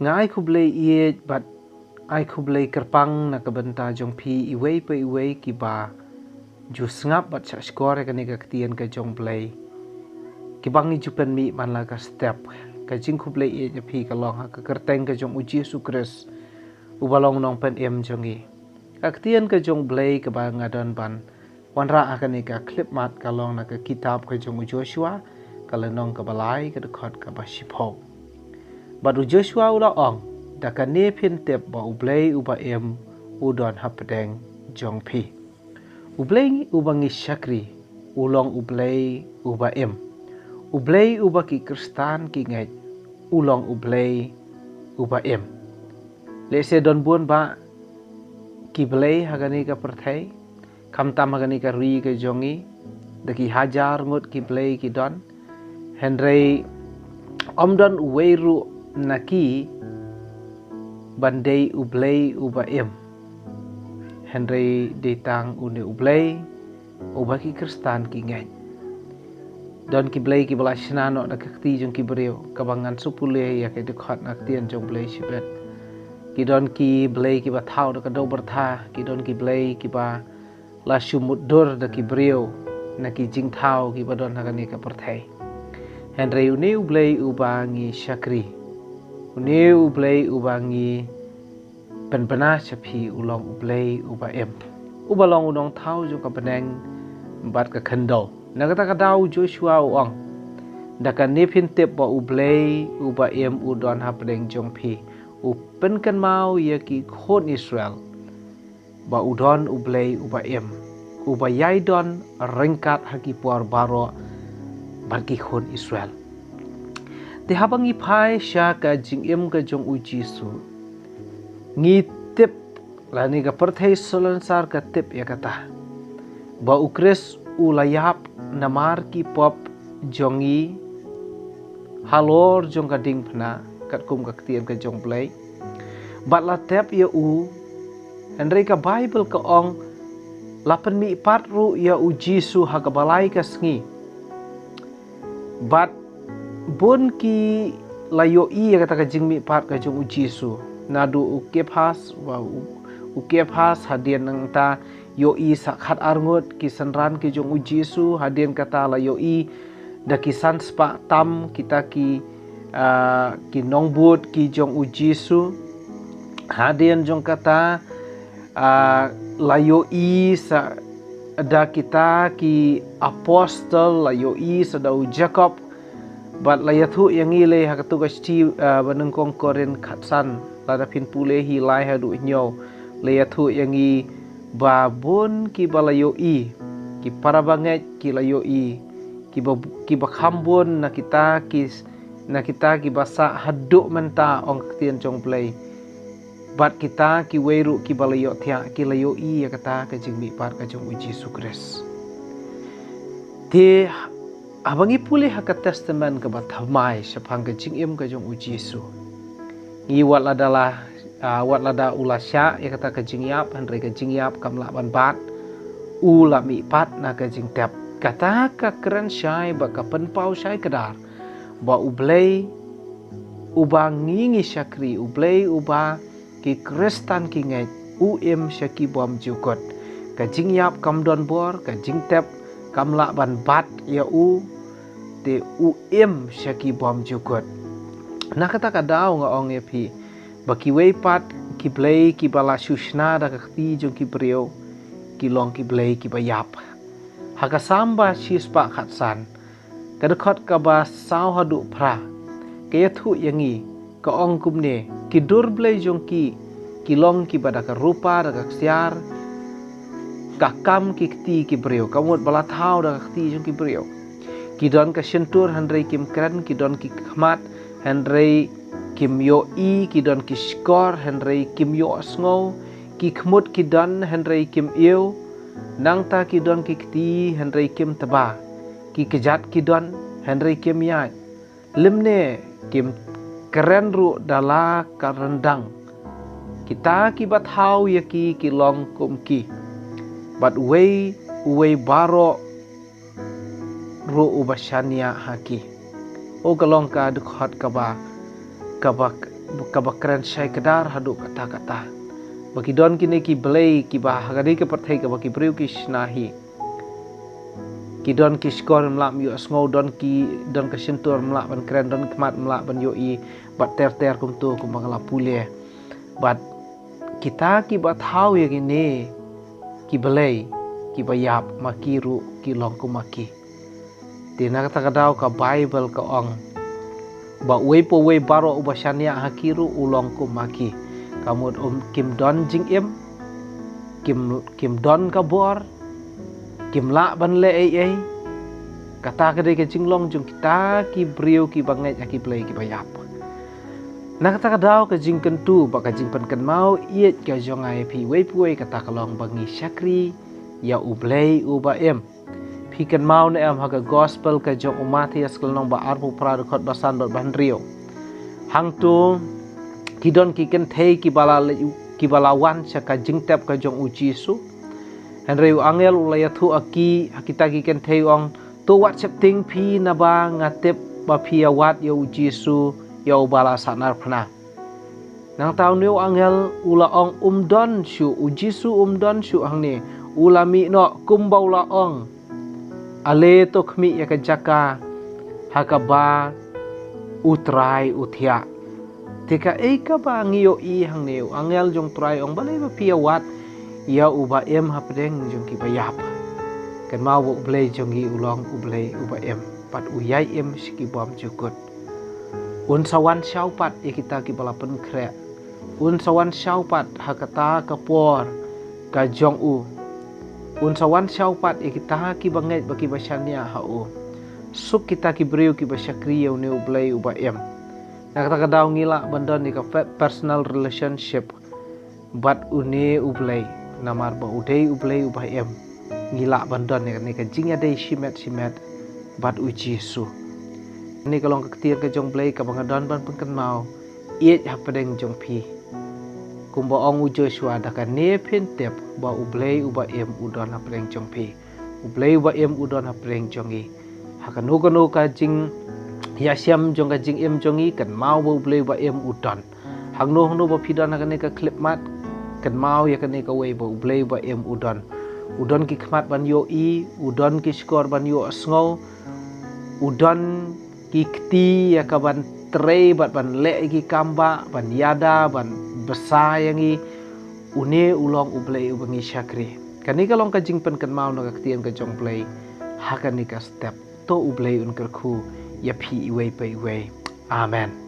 ngai kublei iet bat ai kublei kerpang na kabenta jong pi iwei pe iwei ki ba ju sngap bat cha skore ka ni ka ktien ka jong blei ki bangi jupen mi man la ka step ka jing kublei iet nya pi ka long ha ka kerteng ka jong uji Yesus Kris ubalong nong pen em jongi ka ktien ka jong blei ka ba ngadon ban wanra akan ni ka klip mat ka long na ka kitab ka jong Joshua ka lenong ka balai ka dekhot ka ba shipho badu Joshua ula ong da ka ne phin tep ba ublei uba em udon hapdeng jong pi ublei ubangi syakri ulong ublei uba em ublei uba ki kristan ki ngai ulong ublei uba em le se don buon ba ki blei hagani ka perthai kam tam hagani ka ri ka jongi da ki hajar ngot ki blei ki don henrei omdon weiru naki bandei ublei uba em henrei detang une ublei uba ki kristan ki ngai don ki blei ki bala shnano na kakti jong ki breu kabangan supule ya ke dekhot nak tien jong blei sibet ki don ki blei ki ba thau da ka do bertha ki don ki blei ki ba la sumudur da ki breu na ki jing thau ki ba don hagani ka perthai henrei une ublei ubangi syakri une ublei ubangi penpena chapi ulong ublei uba em ubalong unong thau jo ka peneng bat ka khendol nagata ka dau Joshua ong daka nepin tep ba ublei uba em udon hapdeng jong pi upen kan mau ya ki khon Israel ba udon ublei uba em uba yai don rengkat haki puar baro bagi khon Israel te habangi phai sha ka jing em ka jong uji su ngi tip lani ka perthai solansar ka tip ya kata ba ukres ulayap namar ki pop jongi halor jong ka ding phna kat kum ka ktien ka jong blai bat la tep ya u henrei ka bible ka ong lapan mi patru ya uji su ha ka balai ka sngi bat bon ki layo i ya kata ka jing mi pat ka jong uji su nadu ukephas wa ukephas hadian nang ta yo i sakhat arngot ki sanran ki jong uji su hadian kata la yo i da ki san spa tam kita ki nongbut ki jong uji su hadian jong kata la yo i sa da kita ki apostle la yo i sa da Jacob bat la yathu yang ile ha katu ka sti baneng kong koren khatsan la da phin pule hi lai ha du nyo la yathu yang i babun ki balayo i ki parabanget ki layo i ki bakhambun na kita ki basa haduk menta ong ktien jong play bat kita ki weiru ki balayo thia ki layo i ya kata ka jing mi par ka jong uji Yesus Kris te abangi pule ha ka testament ka bathamai sapang ka jing em ka jong uji Yesus ngi wat adalah wat lada ulasya ya kata ka jing yap henrei ka jing yap kam la ban bat ula mi pat na ka jing tep kata ka keren syai ba ka pen pau syai kedar ba ublei uba ngingi syakri ublei uba ki kristan ki ngai em syaki bom jukot ka jing yap kam don bor ka jing tep kam la ban bat ya te em syaki bom jukot na kata ka dau nga ong epi baki wei pat ki blei ki bala sushna da kakti jong ki brio ki long ki blei ki bayap haka samba shispa khatsan kadkhot ka ba saw hadu phra ke thu yangi ka ong kumne ki dur blei jong ki long ki bada ka rupa da ka ksiar ka kam ki kti ki brio kamot bala thau da kakti jong ki brio ki don ka sentur handrei kim kran ki don ki khmat handrei kim yo i ki don ki skor henrei kim yo sngo ki khmut ki don henrei kim yêu nang ta ki don ki kti henrei kim taba ki kejat ki don henrei kim ya limne kim keren ru dala karendang kita ki bat hau ya ki long kum ki bat wei baro ru ubashania haki o kalong ka dukhot ka ba kabakran syai kedar haduk kata-kata. Bagi don kini ki belai ki bah gadi ke perthai ka bagi priu ki snahi. Ki don ki skor mlak yu asngau don ki don ka sentur mlak ban kren don kemat mlak ban yo i bat ter kum tu kum bangala pule. Bat kita ki bat hau ya gini ki belai ki bayap makiru ki long ku maki. Tina kata kadau ka Bible ka ong. Ba we po we baro ubasania hakiru ulong ku maki. Kamu kim don jing im kim don ka bor kim la ban le ai kata ka de ke jinglong jung kita ki brio ki bangai ki play ki bayap. Na kata kadau ka jing kentu ba ka jing pen kan mau iet ka jong ai pi we puai kata kalong bangi syakri ya ublei uba em pi kan mau ne am ha gospel ka jong umati askal nong ba arpu pra khot basan dot ban rio hang tu kidon ki ken thei ki balawan saka jingtap ka jong uji su henreu angel ulaya thu aki kita ki ken thei ong to whatsapp ting phi na ba ngatep ba phi awat yo uji su yo bala sanar phna nang tau neu angel ula ong umdon su uji su umdon su hangni ulami no kumbau la ong ale to khmi ya ka jaka hakaba utrai uthia tika eka ba ngiyo i hang neu angel jong try ong balai ba pia wat ya uba em hapdeng jong ki bayap kan mau bo blai jong gi ulong ublai uba em pat uyai em siki bom jukut un sawan syaupat ya kita ki balapen kre un sawan syaupat hakata kapor ka jong u un sawan syaupat ya kita ki bangai baki basania ha u suk kita ki brio ki basyakri ya neu ublai uba em. Nak kata kadau ngila bandon ni ka personal relationship bat une ublay namar ba udai ublay ubah em ngila bandon ni ka jing ada simet bat uji su ni kalong ka ktir ka jong blay ka bangadon ban pengkan mau iet hapadeng jong pi kumba ong ujo shwa da ka ne pin tep ba ublay ubah em udon hapadeng jong pi ublay ubah em udon hapadeng jongi hakanu ka jing ya siam jong ka jing em jongi kan mau bo blei ba em udon hangno ba pidon ka ne ka clip mat kan mau ya ka ne ka we bo blei ba em udon ki khmat ban yo i udon ki skor ban yo asngau udon ki kti ya ka ban tre bat ban le ki kamba ban yada ban besa yang i une ulong ublei ubangi syakri kan ni kalong ka jing pen kan mau na ka ktien ka jong blei ha ka ni ka step to ublei un kerku ya pi iwe pe iwe amen.